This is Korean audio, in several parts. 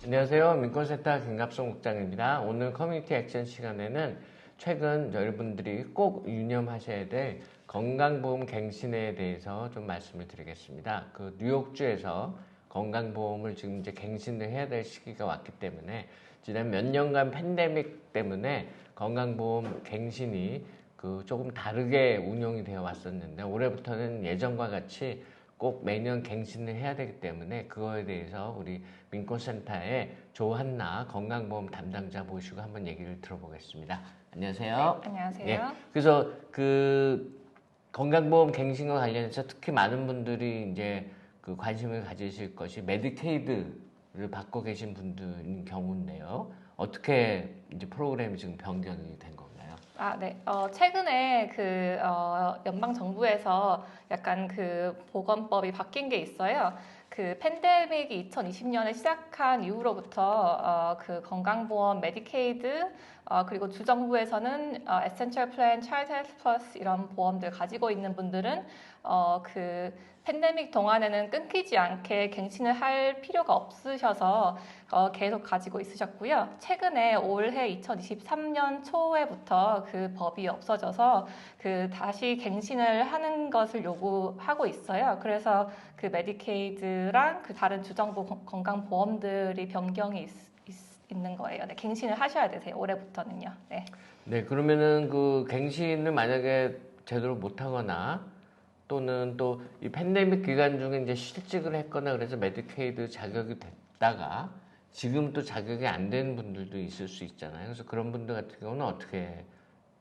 안녕하세요. 민권센터 김갑성 국장입니다. 오늘 커뮤니티 액션 시간에는 최근 여러분들이 꼭 유념하셔야 될 건강보험 갱신에 대해서 좀 말씀을 드리겠습니다. 그 뉴욕주에서 건강보험을 지금 이제 갱신을 해야 될 시기가 왔기 때문에 지난 몇 년간 팬데믹 때문에 건강보험 갱신이 조금 다르게 운용이 되어 왔었는데 올해부터는 예전과 같이 꼭 매년 갱신을 해야 되기 때문에 그거에 대해서 우리 민권센터의 조한나 건강보험 담당자 모시고 한번 얘기를 들어보겠습니다. 안녕하세요. 네, 안녕하세요. 예, 그래서 건강보험 갱신과 관련해서 특히 많은 분들이 이제 관심을 가지실 것이 메디케이드를 받고 계신 분들인 경우인데요. 어떻게 이제 프로그램이 지금 변경이 된 건가요? 네. 최근에 연방 정부에서 약간 보건법이 바뀐 게 있어요. 팬데믹이 2020년에 시작한 이후로부터 건강보험, 메디케이드, 그리고 주정부에서는 에센셜 플랜, 차일드 헬스 플러스 이런 보험들 가지고 있는 분들은 팬데믹 동안에는 끊기지 않게 갱신을 할 필요가 없으셔서 계속 가지고 있으셨고요. 최근에 올해 2023년 초에부터 그 법이 없어져서 다시 갱신을 하는 것을 요구하고 있어요. 그래서 메디케이드랑 다른 주정부 건강보험들이 변경이 있는 거예요. 네, 갱신을 하셔야 되세요. 올해부터는요. 네. 네, 그러면은 갱신을 만약에 제대로 못하거나 또는 또 이 팬데믹 기간 중에 이제 실직을 했거나 그래서 메디케이드 자격이 됐다가 지금 또 자격이 안 된 분들도 있을 수 있잖아요. 그래서 그런 분들 같은 경우는 어떻게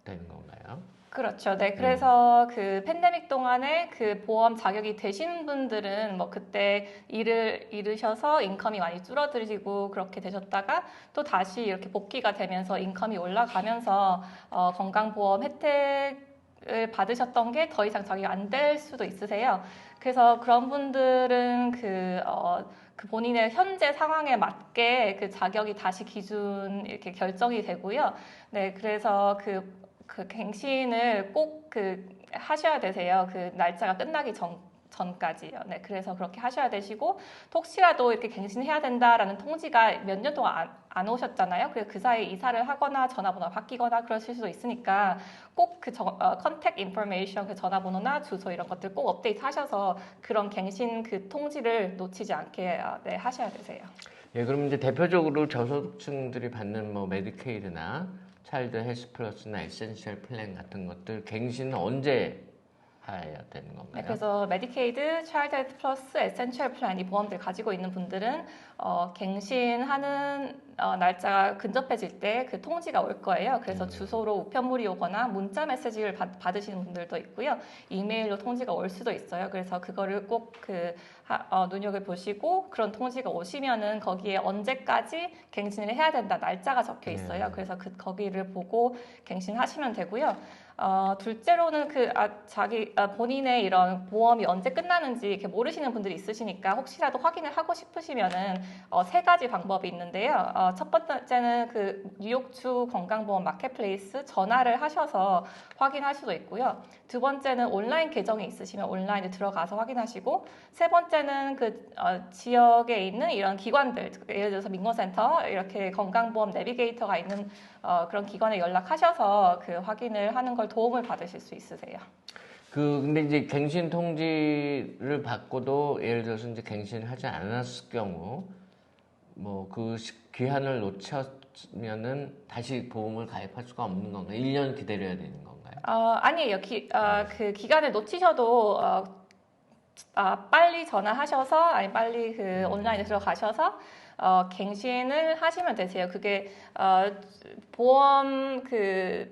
되는 건가요? 그렇죠. 네. 그래서 팬데믹 동안에 보험 자격이 되신 분들은 그때 일을 잃으셔서 인컴이 많이 줄어들고 그렇게 되셨다가 또 다시 이렇게 복귀가 되면서 인컴이 올라가면서 건강보험 혜택을 받으셨던 게 더 이상 자격이 안 될 수도 있으세요. 그래서 그런 분들은 본인의 현재 상황에 맞게 자격이 다시 기준 이렇게 결정이 되고요. 네. 그래서 갱신을 꼭 하셔야 되세요. 날짜가 끝나기 전까지요. 네, 그래서 그렇게 하셔야 되시고, 또 혹시라도 이렇게 갱신해야 된다라는 통지가 몇 년 동안 안 오셨잖아요. 그래서 그 사이에 이사를 하거나 전화번호가 바뀌거나 그러실 수도 있으니까 꼭 컨택 인포메이션 전화번호나 주소 이런 것들 꼭 업데이트 하셔서 그런 갱신 통지를 놓치지 않게 네, 하셔야 되세요. 예, 그럼 이제 대표적으로 저소득층들이 받는 메디케이드나 차일드 헬스 플러스나 에센셜 플랜 같은 것들 갱신은 언제 해야 되는 건가요? 네, 그래서 메디케이드, 차일드 헬스 플러스, 에센셜 플랜 이 보험들 가지고 있는 분들은 갱신하는 날짜가 근접해질 때 통지가 올 거예요. 그래서 주소로 우편물이 오거나 문자 메시지를 받으시는 분들도 있고요. 이메일로 통지가 올 수도 있어요. 그래서 그거를 꼭 눈여겨보시고 그런 통지가 오시면은 거기에 언제까지 갱신을 해야 된다 날짜가 적혀 있어요. 그래서 거기를 보고 갱신하시면 되고요. 둘째로는 본인의 이런 보험이 언제 끝나는지 이렇게 모르시는 분들이 있으시니까 혹시라도 확인을 하고 싶으시면은 세 가지 방법이 있는데요. 첫 번째는 뉴욕주 건강보험 마켓플레이스 전화를 하셔서 확인할 수도 있고요. 두 번째는 온라인 계정이 있으시면 온라인에 들어가서 확인하시고, 세 번째는 지역에 있는 이런 기관들, 예를 들어서 민권센터 이렇게 건강보험 내비게이터가 있는 그런 기관에 연락하셔서 확인을 하는 걸 도움을 받으실 수 있으세요. 근데 이제 갱신 통지를 받고도 예를 들어서 이제 갱신을 하지 않았을 경우 기한을 놓쳤면은 다시 보험을 가입할 수가 없는 건가요? 1년 기다려야 되는 건가요? 아니에요. 기간을 놓치셔도 빨리 전화하셔서 아니 빨리 온라인에 들어가셔서 갱신을 하시면 되세요. 그게 보험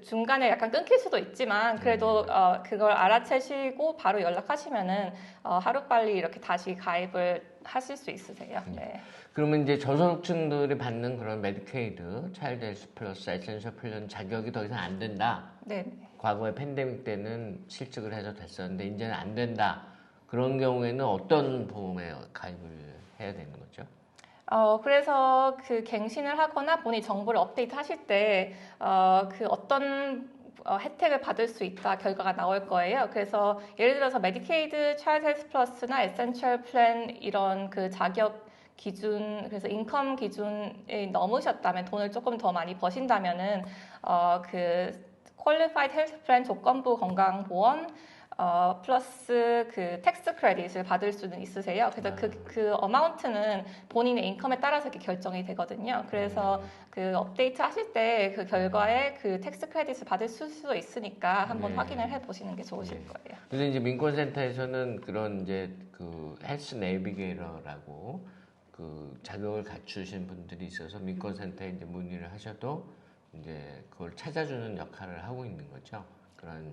중간에 약간 끊길 수도 있지만 그래도 그걸 알아채시고 바로 연락하시면은 하루빨리 이렇게 다시 가입을 하실 수 있으세요. 네. 그러면 이제 저소득층들이 받는 그런 메디케이드, 차일드 헬스 플러스, 에센셜 플랜 자격이 더 이상 안 된다. 네. 과거에 팬데믹 때는 실직을 해서 됐었는데 이제는 안 된다. 그런 경우에는 어떤 보험에 가입을 해야 되는 거죠? 그래서 갱신을 하거나 본인 정보를 업데이트 하실 때 어떤 혜택을 받을 수 있다 결과가 나올 거예요. 그래서 예를 들어서 메디케이드, 차일드 헬스 플러스나 에센셜 플랜 이런 자격 기준, 그래서 인컴 기준이 넘으셨다면 돈을 조금 더 많이 버신다면은 그 퀄리파이드 헬스 플랜 조건부 건강보험 플러스 그 텍스 크레딧을 받을 수는 있으세요. 그래서 그 어마운트는 본인의 인컴에 따라서 이렇게 결정이 되거든요. 그래서 그 업데이트 하실 때 그 결과에 그 텍스 크레딧을 받을 수도 있으니까 한번 확인을 해 보시는 게 좋으실 거예요. 그래서 이제 민권센터에서는 그런 이제 그 헬스 내비게이터라고 그 자격을 갖추신 분들이 있어서 민권센터에 이제 문의를 하셔도 이제 그걸 찾아주는 역할을 하고 있는 거죠. 그런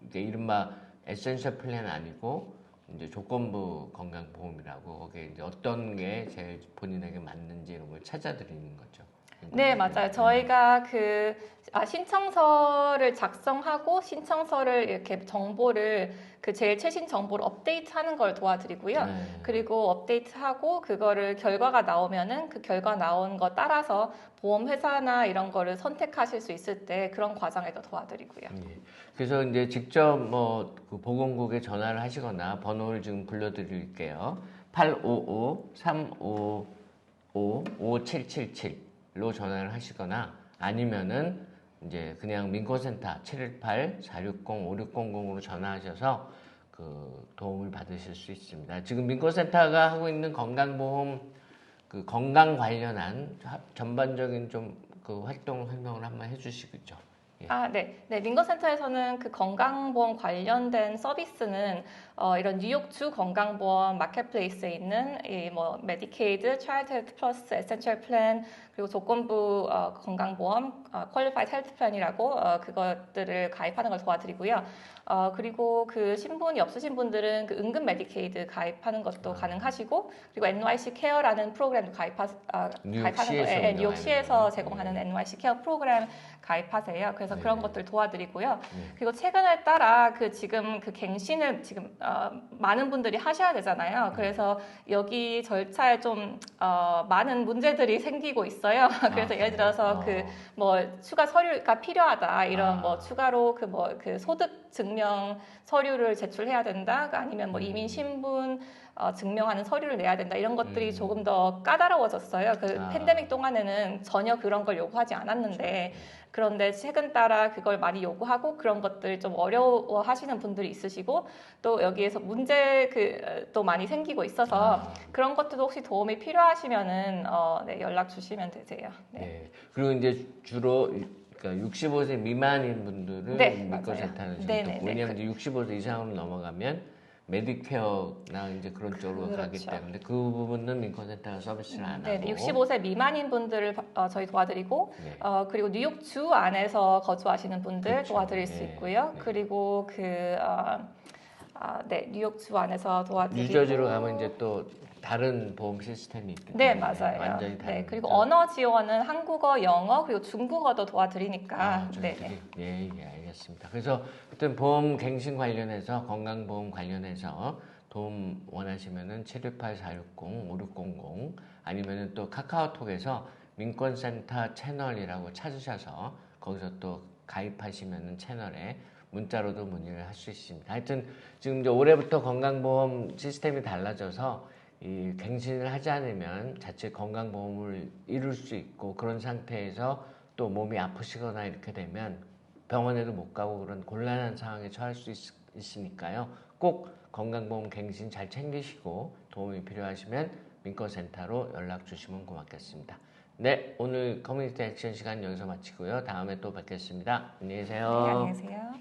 이게 이른바 에센셜 플랜 아니고 이제 조건부 건강보험이라고 거기에 이제 어떤 게 제일 본인에게 맞는지 이런 걸 찾아드리는 거죠. 네, 맞아요. 저희가 그 신청서를 작성하고 신청서를 이렇게 정보를 그 제일 최신 정보를 업데이트하는 걸 도와드리고요. 그리고 업데이트하고 그거를 결과가 나오면은 그 결과 나온 거 따라서 보험 회사나 이런 거를 선택하실 수 있을 때 그런 과정에도 도와드리고요. 그래서 이제 직접 뭐그 보건국에 전화를 하시거나 번호를 지금 불러드릴게요. 855-355-5777로 전화를 하시거나 아니면은 이제 그냥 민권센터 718-460-5600으로 전화하셔서 그 도움을 받으실 수 있습니다. 지금 민권센터가 하고 있는 건강보험 그 건강 관련한 전반적인 좀 그 활동 설명을 한번 해주시겠죠. 네. 민건센터에서는 그 건강보험 관련된 서비스는 이런 뉴욕주 건강보험 마켓플레이스에 있는 이 뭐 메디케이드, 차일드 헬스 플러스, 에센셜 플랜 그리고 조건부 건강보험, 퀄리파이드 헬스 플랜이라고 그것들을 가입하는 걸 도와드리고요. 그리고 그 신분이 없으신 분들은 그 응급 메디케이드 가입하는 것도 가능하시고 그리고 NYC 케어라는 프로그램도 가입하는 거예요. 뉴욕시에서 제공하는 NYC 케어 프로그램 가입하세요. 그래서 그런 것들 도와드리고요. 그리고 최근에 따라 그 지금 그 갱신을 지금 많은 분들이 하셔야 되잖아요. 그래서 여기 절차에 좀 많은 문제들이 생기고 있어요. 그래서 예를 들어서 그 뭐 추가 서류가 필요하다 이런 뭐 추가로 그 소득 증명 서류를 제출해야 된다. 아니면 뭐 이민 신분 증명하는 서류를 내야 된다. 이런 것들이 조금 더 까다로워졌어요. 그 팬데믹 동안에는 전혀 그런 걸 요구하지 않았는데 그런데 최근 따라 그걸 많이 요구하고 그런 것들 좀 어려워하시는 분들이 있으시고 또 여기에서 문제 또 많이 생기고 있어서 그런 것들도 혹시 도움이 필요하시면은 연락 주시면 되세요. 네. 그리고 이제 주로 그러니까 65세 미만인 분들을 민권센터는 듣고 왜냐하면 이제 65세 이상으로 넘어가면 메디케어나 이제 그런 쪽으로 가기 때문에 그 부분은 민권센터가 서비스를 안 하고 65세 미만인 분들을 저희 도와드리고 그리고 뉴욕주 안에서 거주하시는 분들 도와드릴 수 있고요. 그리고 뉴욕주 안에서 도와드리고 뉴저지로 가면 이제 또 다른 보험 시스템이 있기 때문에 맞아요. 완전히 다른 그리고 언어 지원은 한국어, 영어 그리고 중국어도 도와드리니까 알겠습니다. 그래서 어떤 보험 갱신 관련해서 건강보험 관련해서 도움 원하시면은 718-460-5600 아니면은 또 카카오톡에서 민권센터 채널이라고 찾으셔서 거기서 또 가입하시면은 채널에 문자로도 문의를 할 수 있습니다. 하여튼 지금 이제 올해부터 건강보험 시스템이 달라져서 이 갱신을 하지 않으면 자칫 건강보험을 잃을 수 있고 그런 상태에서 또 몸이 아프시거나 이렇게 되면 병원에도 못 가고 그런 곤란한 상황에 처할 수 있으니까요. 꼭 건강보험 갱신 잘 챙기시고 도움이 필요하시면 민권센터로 연락 주시면 고맙겠습니다. 네, 오늘 커뮤니티 액션 시간 여기서 마치고요. 다음에 또 뵙겠습니다. 안녕히 계세요. 안녕히 계세요.